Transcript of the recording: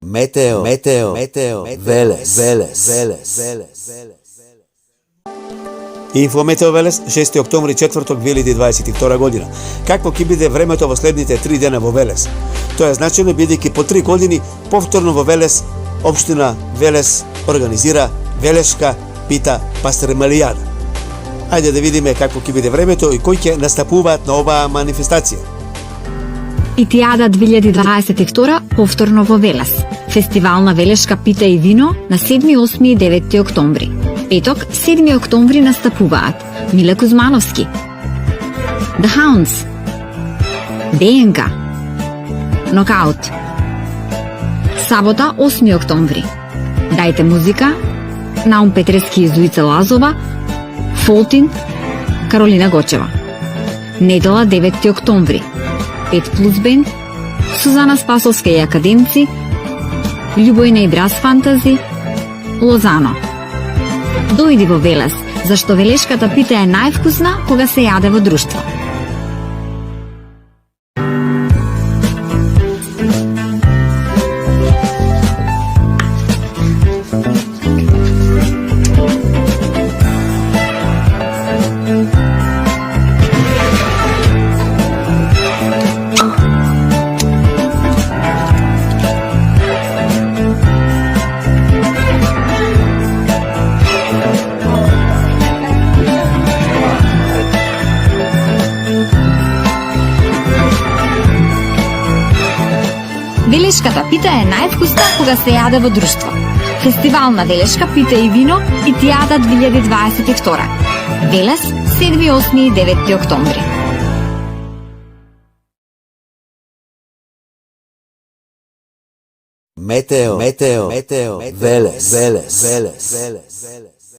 Метео, Велес. Инфометео Велес, 6 октомври, четврток 2022 година. Какво ќе биде времето во следните 3 дена во Велес? Тоа е значено бидејќи по 3 години повторно во Велес, општина Велес организира Велешка пита пастермалијада. Ајде да видиме какво ќе биде времето и кои ќе настапуваат на оваа манифестација. Итијада 2022 повторно во Велес. Фестивал на Велешка пита и вино на 7, 8 и 9 октомври. Петок, 7 октомври настапуваат Миле Кузмановски, The Hounds, ДНК, Нокаут. Сабота, 8 октомври. Дајте музика, Наум Петрески и Зуица Лазова, Фолтин, Каролина Гочева. Недела, 9 октомври. 5+ бенд, Сузана Спасовска и академци, Љубојна и Брас Фантази, Лозано. Дојди во Велес, зашто велешката пита е највкусна кога се јаде во друштво. Велешката пита е највкусна кога се јаде во друштво. Фестивал на Велешка пита и вино Итијада 2022. Велес, 7, 8 и 9 октомври. Метео, Велес.